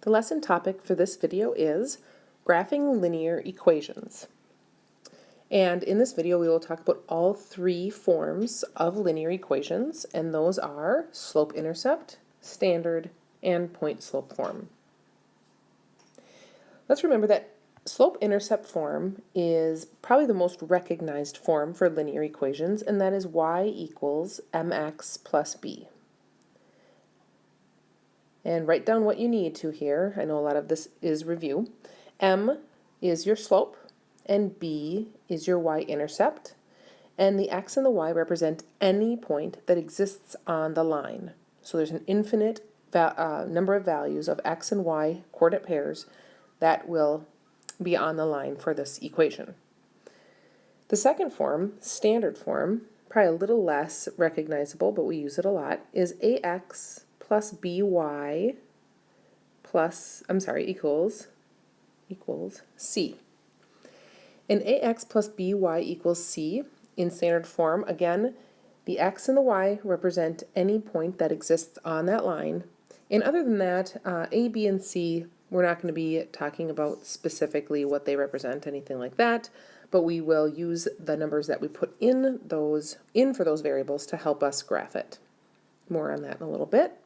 The lesson topic for this video is graphing linear equations. And in this video we will talk about all three forms of linear equations, and those are slope-intercept, standard, and point-slope form. Let's remember that slope-intercept form is probably the most recognized form for linear equations, and that is y equals mx plus b. And write down what you need to here. I know a lot of this is review. M is your slope, and B is your y-intercept, and the x and the y represent any point that exists on the line. So there's an infinite number of values of x and y coordinate pairs that will be on the line for this equation. The second form, standard form, probably a little less recognizable, but we use it a lot, is ax plus by equals c. In ax plus by equals c, in standard form, again, the x and the y represent any point that exists on that line. And other than that, a, b, and c, we're not going to be talking about specifically what they represent, anything like that, but we will use the numbers that we put in for those variables to help us graph it. More on that in a little bit.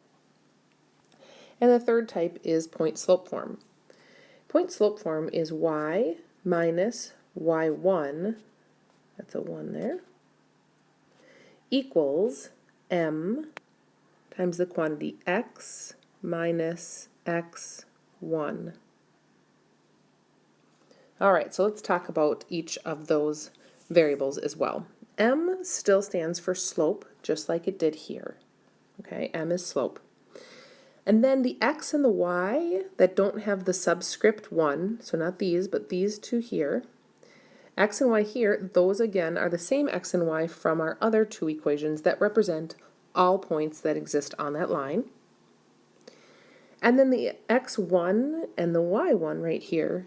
And the third type is point-slope form. Point-slope form is y minus y1, that's a 1 there, equals m times the quantity x minus x1. All right, so let's talk about each of those variables as well. M still stands for slope, just like it did here. Okay, M is slope. And then the x and the y that don't have the subscript 1, so not these, but these two here, x and y here, those again are the same x and y from our other two equations that represent all points that exist on that line. And then the x1 and the y1 right here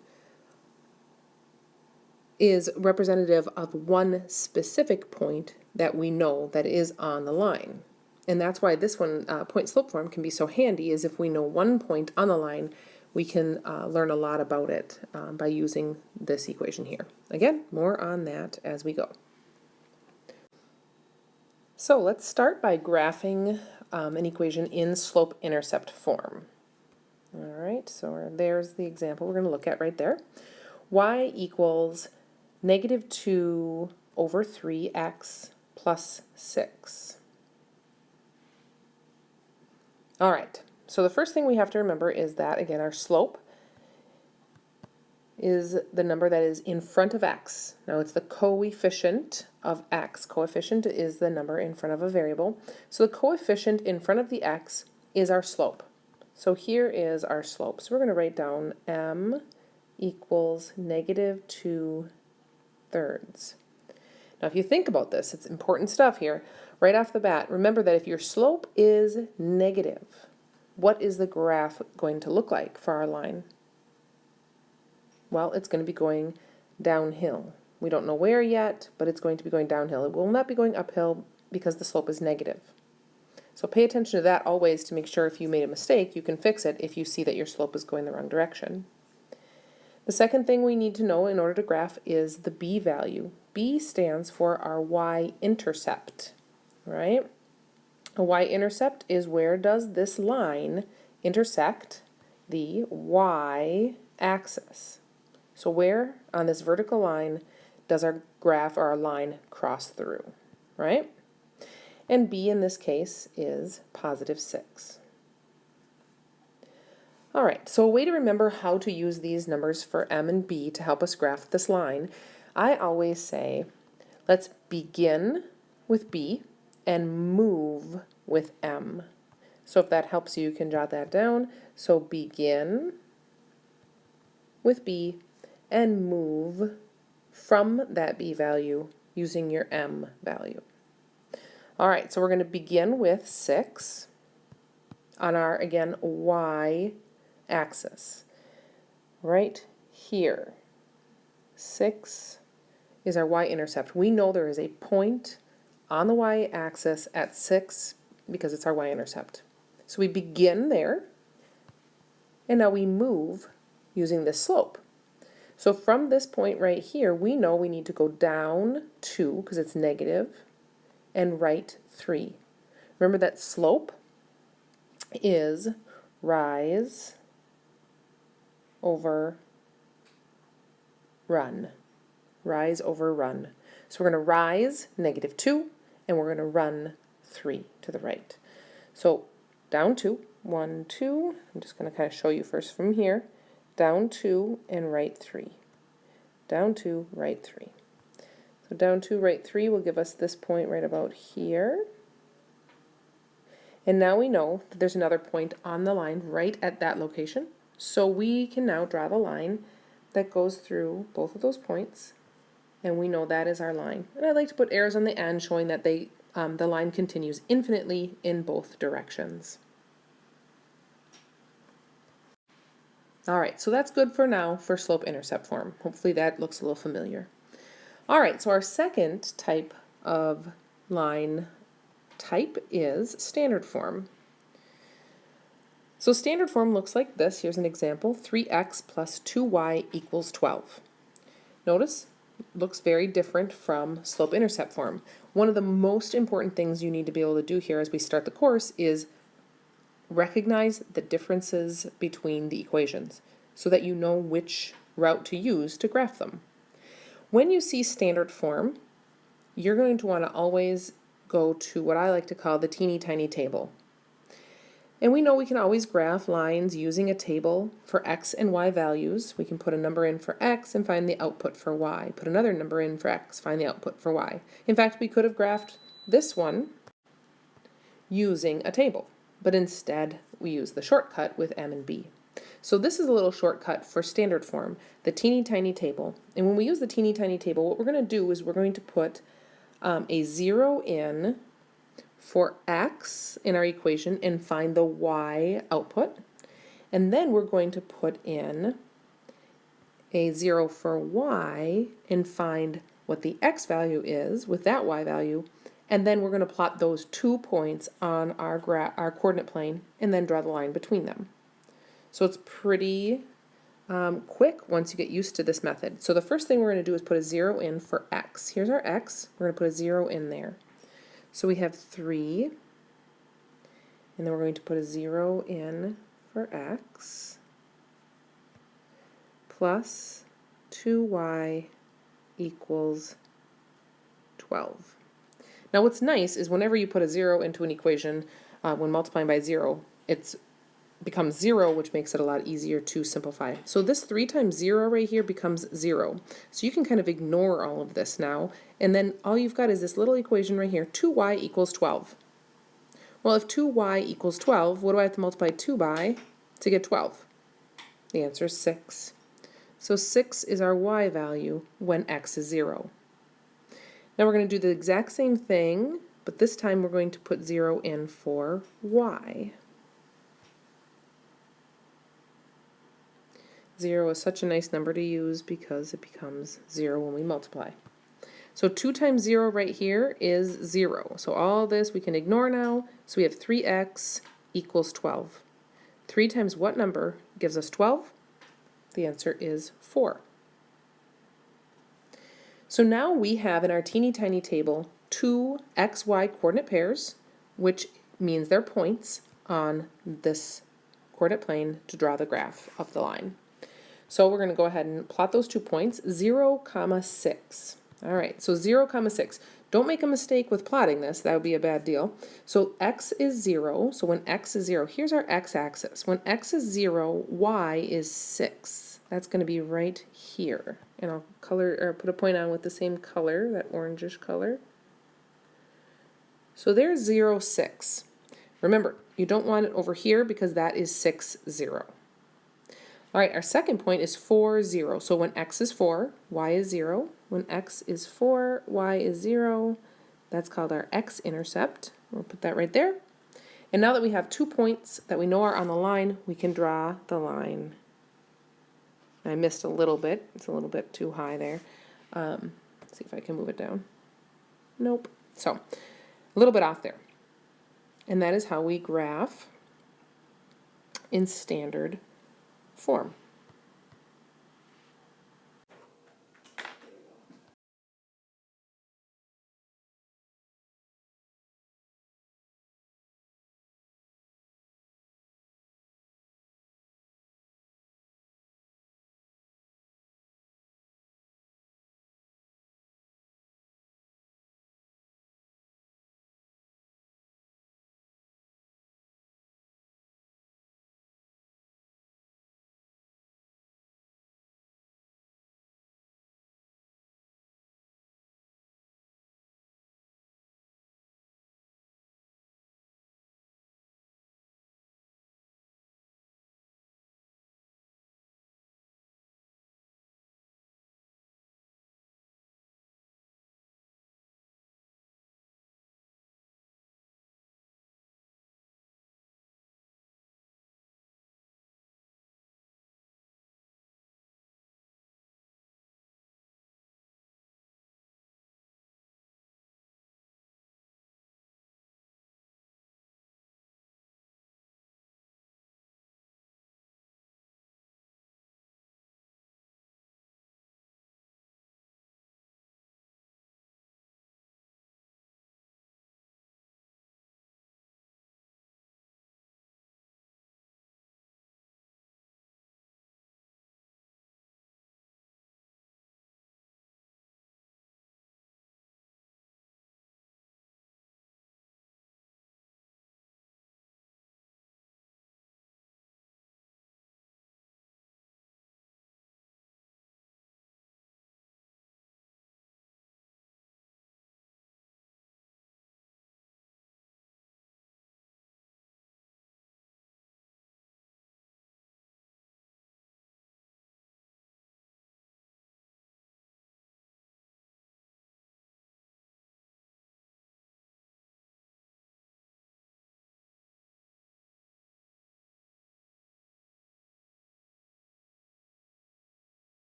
is representative of one specific point that we know that is on the line. And that's why this one, point-slope form, can be so handy, is if we know one point on the line, we can learn a lot about it by using this equation here. Again, more on that as we go. So let's start by graphing an equation in slope-intercept form. All right, so there's the example we're going to look at right there. Y equals negative 2 over 3x plus 6. All right, so the first thing we have to remember is that, again, our slope is the number that is in front of x. Now it's the coefficient of x. Coefficient is the number in front of a variable. So the coefficient in front of the x is our slope. So here is our slope. So we're going to write down m equals negative 2/3. Now if you think about this, it's important stuff here. Right off the bat, remember that if your slope is negative, what is the graph going to look like for our line? Well, it's going to be going downhill. We don't know where yet, but it's going to be going downhill. It will not be going uphill because the slope is negative. So pay attention to that always to make sure if you made a mistake, you can fix it if you see that your slope is going the wrong direction. The second thing we need to know in order to graph is the b value. B stands for our y-intercept, right? A y-intercept is where does this line intersect the y-axis. So where on this vertical line does our graph or our line cross through, right? And b in this case is positive 6. All right, so a way to remember how to use these numbers for m and b to help us graph this line, I always say, let's begin with b and move with m. So if that helps you, you can jot that down. So begin with b and move from that b value using your m value. All right, so we're going to begin with 6 on our, again, y-axis. Right here, 6 is our y-intercept. We know there is a point on the y-axis at 6 because it's our y-intercept. So we begin there, And now we move using this slope. So from this point right here, we know we need to go down 2, because it's negative, and right 3. Remember that slope is rise over run. Rise over run. So we're going to rise negative 2, and we're going to run 3 to the right. So down 2, 1, 2. I'm just going to kind of show you first from here. Down 2 and right 3. Down 2, right 3. So down 2, right 3 will give us this point right about here. And now we know that there's another point on the line right at that location. So we can now draw the line that goes through both of those points, and we know that is our line. And I like to put arrows on the end showing that the line continues infinitely in both directions. All right, so that's good for now for slope-intercept form. Hopefully that looks a little familiar. All right, so our second type of line type is standard form. So standard form looks like this. Here's an example, 3x plus 2y equals 12. Notice, looks very different from slope-intercept form. One of the most important things you need to be able to do here as we start the course is recognize the differences between the equations so that you know which route to use to graph them. When you see standard form, you're going to want to always go to what I like to call the teeny tiny table. And we know we can always graph lines using a table for x and y values. We can put a number in for x and find the output for y. Put another number in for x, find the output for y. In fact, we could have graphed this one using a table, but instead we use the shortcut with m and b. So this is a little shortcut for standard form, the teeny tiny table. And when we use the teeny tiny table, what we're going to do is we're going to put a 0 in for x in our equation and find the y output. And then we're going to put in a 0 for y and find what the x value is with that y value. And then we're going to plot those 2 points on our coordinate plane and then draw the line between them. So it's pretty quick once you get used to this method. So the first thing we're going to do is put a 0 in for x. Here's our x. We're going to put a 0 in there. So we have 3, and then we're going to put a 0 in for x, plus 2y equals 12. Now what's nice is whenever you put a 0 into an equation, when multiplying by 0, it becomes 0, which makes it a lot easier to simplify. So this 3 times 0 right here becomes 0. So you can kind of ignore all of this now, and then all you've got is this little equation right here, 2y equals 12. Well, if 2y equals 12, what do I have to multiply 2 by to get 12? The answer is 6. So 6 is our y value when x is 0. Now we're going to do the exact same thing, but this time we're going to put 0 in for y. 0 is such a nice number to use because it becomes 0 when we multiply. So 2 times 0 right here is 0. So all this we can ignore now. So we have 3x equals 12. 3 times what number gives us 12? The answer is 4. So now we have in our teeny tiny table 2 xy coordinate pairs, which means they're points on this coordinate plane to draw the graph of the line. So we're going to go ahead and plot those 2 points, 0, 6. All right, so 0, 6. Don't make a mistake with plotting this. That would be a bad deal. So x is 0. So when x is 0, here's our x-axis. When x is 0, y is 6. That's going to be right here. And I'll color or put a point on with the same color, that orangish color. So there's 0, 6. Remember, you don't want it over here because that is 6, 0. All right, our second point is 4, 0. So when x is 4, y is 0. When x is 4, y is 0. That's called our x-intercept. We'll put that right there. And now that we have 2 points that we know are on the line, we can draw the line. I missed a little bit. It's a little bit too high there. Let's see if I can move it down. Nope. So a little bit off there. And that is how we graph in standard form.